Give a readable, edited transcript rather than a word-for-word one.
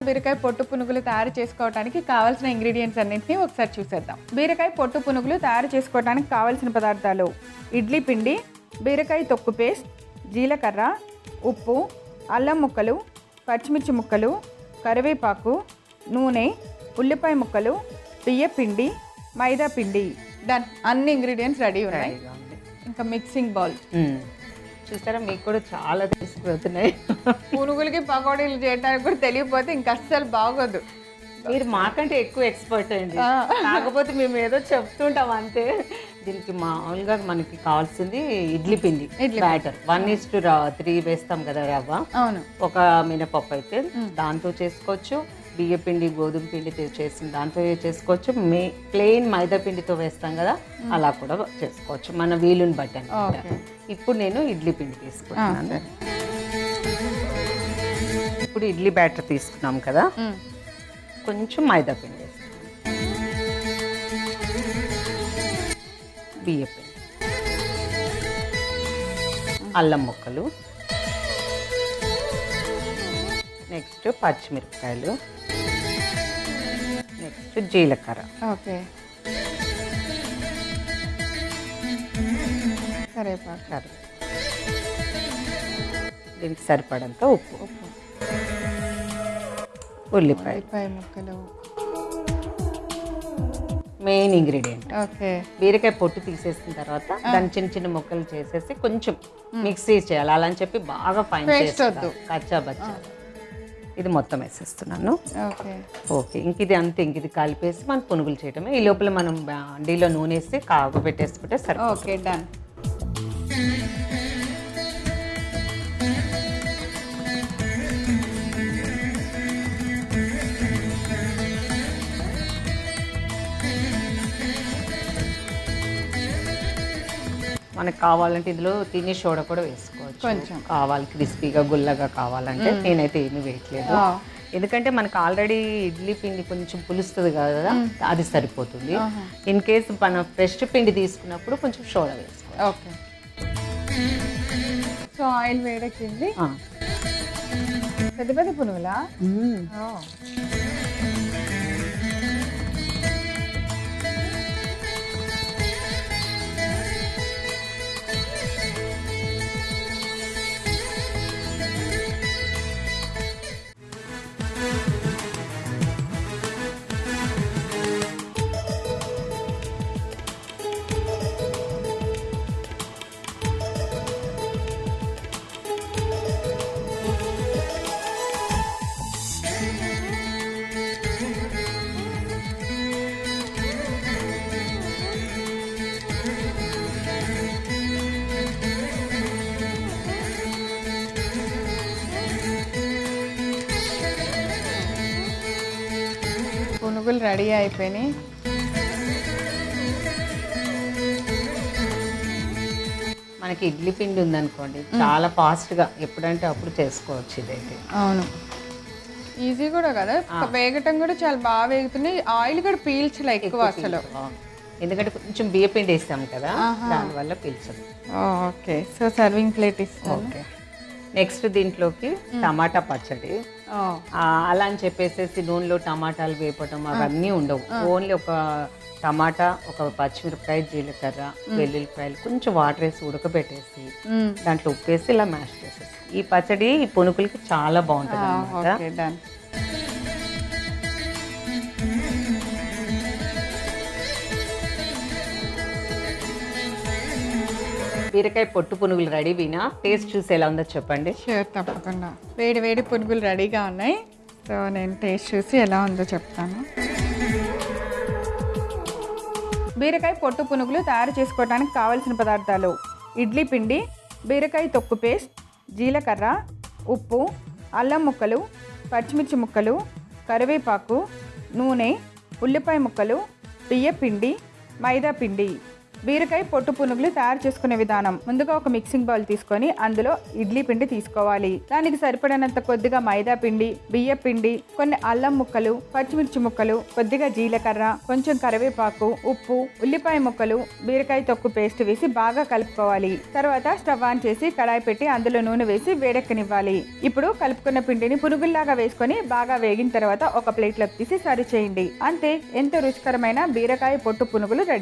బీరకాయ పొట్టు పునుగులు తయారు చేసుకోవడానికి కావాల్సిన ఇంగ్రీడియంట్స్ అన్నింటినీ ఒకసారి చూసేద్దాం. బీరకాయ పొట్టు పునుగులు తయారు చేసుకోవడానికి కావాల్సిన పదార్థాలు: ఇడ్లీ పిండి, బీరకాయ తొక్కు పేస్ట్, జీలకర్ర, ఉప్పు, అల్లం ముక్కలు, పచ్చిమిర్చి ముక్కలు, కరివేపాకు, నూనె, ఉల్లిపాయ ముక్కలు, బియ్య పిండి, మైదా పిండి. డన్. అన్ని ఇంగ్రీడియంట్స్ రెడీ ఉన్నాయి. ఇంకా మిక్సింగ్ బౌల్ చూసారా, మీకు కూడా చాలా తెలిసిపోతున్నాయి. పునుగులకి పకోడీలు చేయడానికి కూడా తెలియకపోతే ఇంకా అస్సలు బాగోదు. మీరు మాకంటే ఎక్కువ ఎక్స్పర్ట్ అండి, కాకపోతే మేము ఏదో చెప్తుంటాం అంతే. దీనికి మామూలుగా మనకి కావాల్సింది ఇడ్లీ పిండి బ్యాటర్ 1:3 వేస్తాం కదా రవ్వ. అవును. ఒక మినపప్పు అయితే దాంతో చేసుకోవచ్చు, బియ్య పిండి గోధుమ పిండి చేసిన దాంతో చేసుకోవచ్చు, ప్లెయిన్ మైదా పిండితో వేస్తాం కదా అలా కూడా చేసుకోవచ్చు, మన వీలుని బట్టి అనమాట. ఇప్పుడు నేను ఇడ్లీ పిండి తీసుకుంటున్నాను. ఇప్పుడు ఇడ్లీ బ్యాటర్ తీసుకున్నాం కదా, కొంచెం మైదా పిండి వేస్తాను, బియ్య పిండి, అల్లం ముక్కలు, నెక్స్ట్ పచ్చిమిరపకాయలు, నెక్స్ట్ జీలకర్ర, ఓకే, కరివేపాకు, దీనికి సరిపడంత ఉప్పు, ఉల్లిపాయ ముక్కలు, మెయిన్ ఇంగ్రీడియంట్. ఓకే. బీరకాయ పొట్టు తీసేసిన తర్వాత దాన్ని చిన్న చిన్న ముక్కలు చేసేసి కొంచెం మిక్సీ చేయాలి. అలా అని చెప్పి బాగా ఫైన్ చేస్తాను, కచ్చా బచ్చా. ఇది మొత్తం వేసేస్తున్నాను. ఓకే, ఇంక ఇది అంతే. ఇంక ఇది కలిపేసి మనం పునుగులు చేయటమే. ఈ లోపల మనం అండీలో నూనె వేసి కాగబెట్టేసుకుంటే సరే. Okay, done. మనకు కావాలంటే ఇందులో తిని సోడా కూడా వేసుకోవచ్చు, కొంచెం కావాలి క్రిస్పీగా గుల్లగా కావాలంటే. నేనైతే ఏమీ వేయట్లేదు, ఎందుకంటే మనకు ఆల్రెడీ ఇడ్లీ పిండి కొంచెం పులుస్తుంది కదా, అది సరిపోతుంది. ఇన్ కేసు మనం ఫ్రెష్ పిండి తీసుకున్నప్పుడు కొంచెం సోడా వేసుకోవాలి. ఓకే. సో ఆయిల్ వేడెక్కింది. పెద్ద పెద్ద పునుగులా? పునుగులు రెడీ అయిపోయినాయి. మనకి ఇడ్లీ పిండి ఉందనుకోండి, చాలా ఫాస్ట్గా ఎప్పుడంటే అప్పుడు చేసుకోవచ్చు ఇదైతే. అవును, ఈజీ కూడా కదా, వేగటం కూడా చాలా బాగా వేగుతున్నాయి. ఆయిల్ కూడా పీల్చలే ఎక్కువ అసలు, ఎందుకంటే కొంచెం బియ్య పిండి వేస్తాం కదా, దానివల్ల పీల్చదు. ఓకే, సో సర్వింగ్ ప్లేట్ ఇస్తాను. ఓకే. నెక్స్ట్ దీంట్లోకి టమాటా పచ్చడి. అలా అని చెప్పేసి నూనెలో టమాటాలు వేపటం అవన్నీ ఉండవు. ఓన్లీ ఒక టమాటా, ఒక పచ్చిమిరపకాయ, జీలకర్ర, వెల్లుల్లిపాయలు, కొంచెం వాటర్ వేసి ఉడకబెట్టేసి దాంట్లో ఉప్పు వేసి ఇలా మ్యాష్ చేసేసి ఈ పచ్చడి ఈ పునుకులకి చాలా బాగుంటుంది అన్నమాట. బీరకాయ పొట్టు పునుగులు రెడీ. వీనా టేస్ట్ చూసి ఎలా ఉందో చెప్పండి. షూర్, తప్పకుండా. వేడి వేడి పునుగులు రెడీగా ఉన్నాయి. సో నేను టేస్ట్ చూసి ఎలా ఉందో చెప్తాను. బీరకాయ పొట్టు పునుగులు తయారు చేసుకోవడానికి కావాల్సిన పదార్థాలు: ఇడ్లీ పిండి, బీరకాయ తొక్కు పేస్ట్, జీలకర్ర, ఉప్పు, అల్లం ముక్కలు, పచ్చిమిర్చి ముక్కలు, కరివేపాకు, నూనె, ఉల్లిపాయ ముక్కలు, బియ్య పిండి, మైదా పిండి. బీరకాయ పొట్టు పునుగులు తయారు చేసుకునే విధానం. ముందుగా ఒక మిక్సింగ్ బౌల్ తీసుకొని అందులో ఇడ్లీ పిండి తీసుకోవాలి. దానికి సరిపడినంత కొద్దిగా మైదా పిండి, బియ్య పిండి, కొన్ని అల్లం ముక్కలు, పచ్చిమిర్చి ముక్కలు, కొద్దిగా జీలకర్ర, కొంచెం కరివేపాకు, ఉప్పు, ఉల్లిపాయ ముక్కలు, బీరకాయ తొక్కు పేస్ట్ వేసి బాగా కలుపుకోవాలి. తర్వాత స్టవ్ ఆన్ చేసి కడాయి పెట్టి అందులో నూనె వేసి వేడెక్కనివ్వాలి. ఇప్పుడు కలుపుకున్న పిండిని పునుగుల్లాగా వేసుకొని బాగా వేగిన తర్వాత ఒక ప్లేట్లోకి తీసి సర్వ్ చేయండి. అంతే, ఎంతో రుచికరమైన బీరకాయ పొట్టు పునుగులు రెడీ.